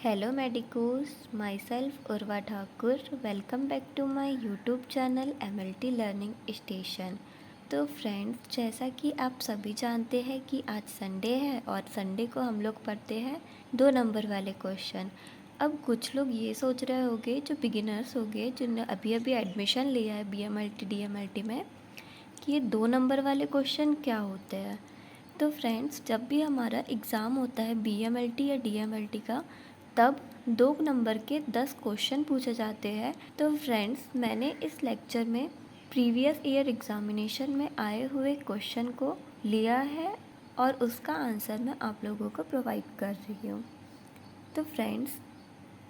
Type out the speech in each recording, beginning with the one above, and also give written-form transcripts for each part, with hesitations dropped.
Hello medicos, myself Urva Thakur. Welcome back to my YouTube channel MLT Learning Station. तो friends, जैसा कि आप सभी जानते हैं कि आज संडे है और संडे को हम लोग पढ़ते हैं 2 नंबर वाले क्वेश्चन। अब कुछ लोग ये सोच रहे होंगे, जो बिगिनर्स होंगे, जिन्होंने अभी अभी एडमिशन लिया है BMLT DMLT में, कि ये 2 नंबर वाले क्वेश्चन क्या होते हैं। तो फ्रेंड्स, जब भी हमारा एग्ज़ाम होता है BMLT या DMLT का, तब 2 नंबर के 10 क्वेश्चन पूछे जाते हैं। तो फ्रेंड्स, मैंने इस लेक्चर में प्रीवियस ईयर एग्ज़ामिनेशन में आए हुए क्वेश्चन को लिया है और उसका आंसर मैं आप लोगों को प्रोवाइड कर रही हूँ। तो फ्रेंड्स,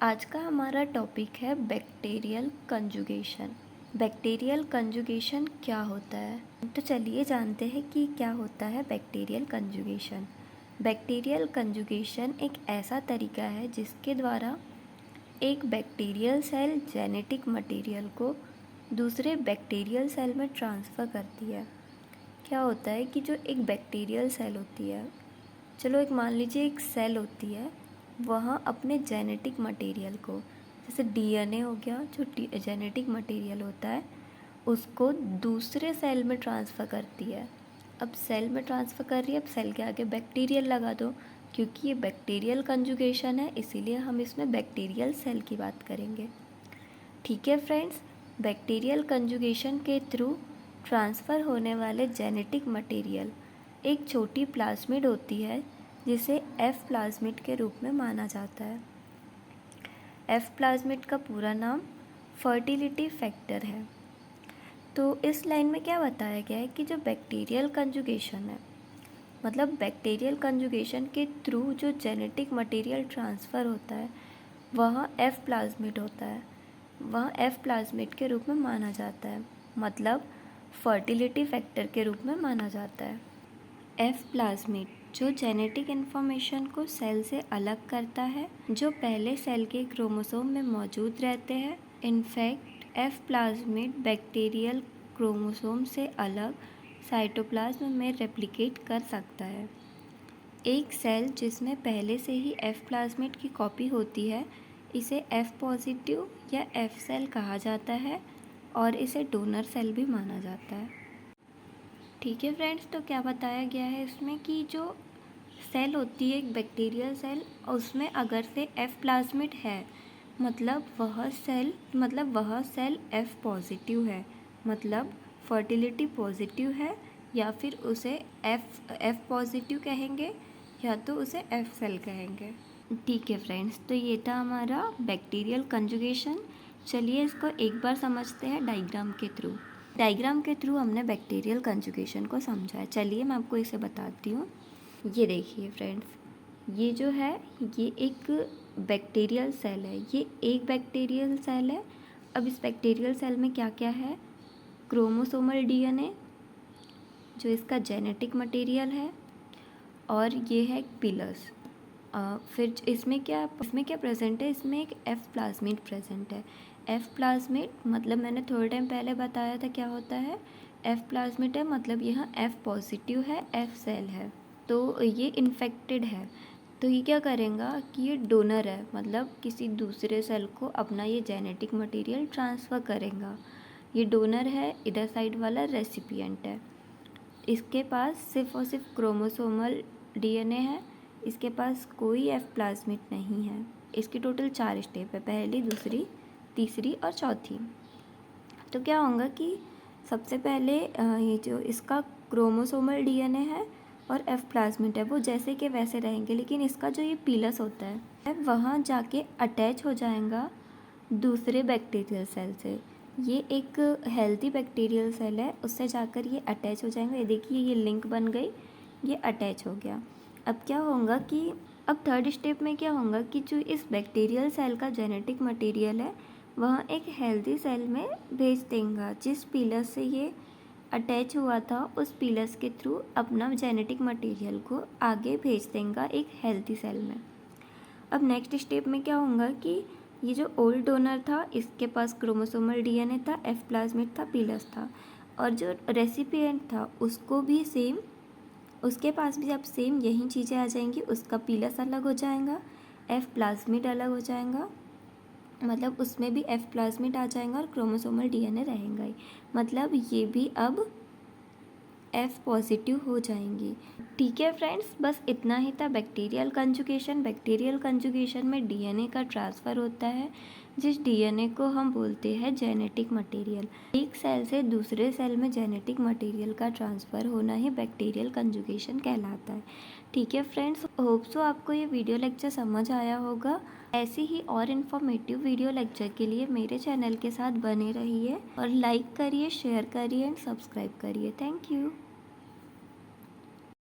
आज का हमारा टॉपिक है बैक्टीरियल कंजुगेशन। बैक्टीरियल कंजुगेशन क्या होता है? तो चलिए जानते हैं कि क्या होता है बैक्टीरियल कंजुगेशन। बैक्टीरियल कंजुगेशन एक ऐसा तरीका है जिसके द्वारा एक बैक्टीरियल सेल जेनेटिक मटेरियल को दूसरे बैक्टीरियल सेल में ट्रांसफ़र करती है। क्या होता है कि जो एक बैक्टीरियल सेल होती है, चलो एक मान लीजिए एक सेल होती है, वह अपने जेनेटिक मटेरियल को, जैसे DNA हो गया, जो जेनेटिक मटेरियल होता है, उसको दूसरे सेल में ट्रांसफ़र करती है। अब सेल में ट्रांसफ़र कर रही है, अब सेल के आगे बैक्टीरियल लगा दो, क्योंकि ये बैक्टीरियल कंजुगेशन है, इसीलिए हम इसमें बैक्टीरियल सेल की बात करेंगे। ठीक है फ्रेंड्स, बैक्टीरियल कंजुगेशन के थ्रू ट्रांसफ़र होने वाले जेनेटिक मटेरियल एक छोटी प्लाज्मिड होती है, जिसे F प्लाज्मिड के रूप में माना जाता है। F प्लाज्मिड का पूरा नाम फर्टिलिटी फैक्टर है। तो इस लाइन में क्या बताया गया है कि जो बैक्टीरियल कंजुगेशन है, मतलब बैक्टीरियल कंजुगेशन के थ्रू जो जेनेटिक मटेरियल ट्रांसफ़र होता है, वह F प्लाज्मिड होता है, वह F प्लाज्मिड के रूप में माना जाता है, मतलब फर्टिलिटी फैक्टर के रूप में माना जाता है। F प्लाज्मिड जो जेनेटिक इन्फॉर्मेशन को सेल से अलग करता है, जो पहले सेल के क्रोमोसोम में मौजूद रहते हैं। In fact F plasmid bacterial chromosome से अलग साइटोप्लाज्म में रेप्लिकेट कर सकता है। एक सेल जिसमें पहले से ही F प्लाज्मिड की कॉपी होती है, इसे F पॉजिटिव या F सेल कहा जाता है और इसे डोनर सेल भी माना जाता है। ठीक है फ्रेंड्स, तो क्या बताया गया है इसमें कि जो सेल होती है एक बैक्टीरियल सेल, उसमें अगर से F प्लाज्मिड है, मतलब वह सेल F पॉजिटिव है, मतलब फर्टिलिटी पॉजिटिव है, या फिर उसे F पॉजिटिव कहेंगे या तो उसे F सेल कहेंगे। ठीक है फ्रेंड्स, तो ये था हमारा बैक्टीरियल कंजुगेशन। चलिए इसको एक बार समझते हैं डायग्राम के थ्रू। डायग्राम के थ्रू हमने बैक्टीरियल कंजुगेशन को समझा है। चलिए मैं आपको इसे बताती हूँ। ये देखिए फ्रेंड्स, ये जो है ये एक बैक्टीरियल सेल है, ये एक बैक्टीरियल सेल है। अब इस बैक्टीरियल सेल में क्या क्या है? क्रोमोसोमल DNA जो इसका जेनेटिक मटेरियल है, और ये है पिलर्स। फिर इसमें क्या प्रेजेंट है? इसमें एक F प्लाज्मिड प्रेजेंट है। F प्लाज्मिड मतलब मैंने थोड़े टाइम पहले बताया था क्या होता है। F प्लाज्मिड है मतलब यहाँ F पॉजिटिव है, F सेल है, तो ये इन्फेक्टेड है। तो ये क्या करेगा कि ये डोनर है, मतलब किसी दूसरे सेल को अपना ये जेनेटिक मटेरियल ट्रांसफ़र करेगा। ये डोनर है, इधर साइड वाला रेसिपिएंट है। इसके पास सिर्फ और सिर्फ क्रोमोसोमल DNA है, इसके पास कोई F प्लाज्मिड नहीं है। इसकी टोटल 4 स्टेप है, पहली, दूसरी, तीसरी और चौथी। तो क्या होगा कि सबसे पहले ये जो इसका क्रोमोसोमल DNA है और F प्लाज्मिड है, वो जैसे के वैसे रहेंगे, लेकिन इसका जो ये पीलस होता है वहाँ जाके अटैच हो जाएगा दूसरे बैक्टीरियल सेल से। ये एक हेल्दी बैक्टीरियल सेल है, उससे जाकर ये अटैच हो जाएंगे। ये देखिए, ये लिंक बन गई, ये अटैच हो गया। अब क्या होगा कि अब थर्ड स्टेप में क्या होगा कि जो इस बैक्टीरियल सेल का जेनेटिक मटेरियल है, वह एक हेल्दी सेल में भेज देगा। जिस पीलस से ये अटैच हुआ था, उस पीलस के थ्रू अपना जेनेटिक मटेरियल को आगे भेज देगा एक हेल्दी सेल में। अब नेक्स्ट स्टेप में क्या होगा कि ये जो ओल्ड डोनर था, इसके पास क्रोमोसोमल DNA था, F प्लाज्मिड था, पीलस था, और जो रेसिपिएंट था उसको भी सेम, उसके पास भी अब सेम यही चीज़ें आ जाएंगी। उसका पीलस अलग हो जाएगा, F प्लाज्मिड अलग हो जाएगा, मतलब उसमें भी F प्लाज्मिड आ जाएगा और क्रोमोसोमल DNA रहेगा ही, मतलब ये भी अब F पॉजिटिव हो जाएंगी। ठीक है फ्रेंड्स, बस इतना ही था बैक्टीरियल कंजुगेशन। बैक्टीरियल कंजुगेशन में DNA का ट्रांसफ़र होता है, जिस DNA को हम बोलते हैं जेनेटिक मटेरियल। एक सेल से दूसरे सेल में जेनेटिक मटेरियल का ट्रांसफ़र होना ही बैक्टीरियल कंजुगेशन कहलाता है। ठीक है फ्रेंड्स, होप सो आपको ये वीडियो लेक्चर समझ आया होगा। ऐसी ही और इन्फॉर्मेटिव वीडियो लेक्चर के लिए मेरे चैनल के साथ बने रहिए और लाइक करिए, शेयर करिए एंड सब्सक्राइब करिए। Thank you.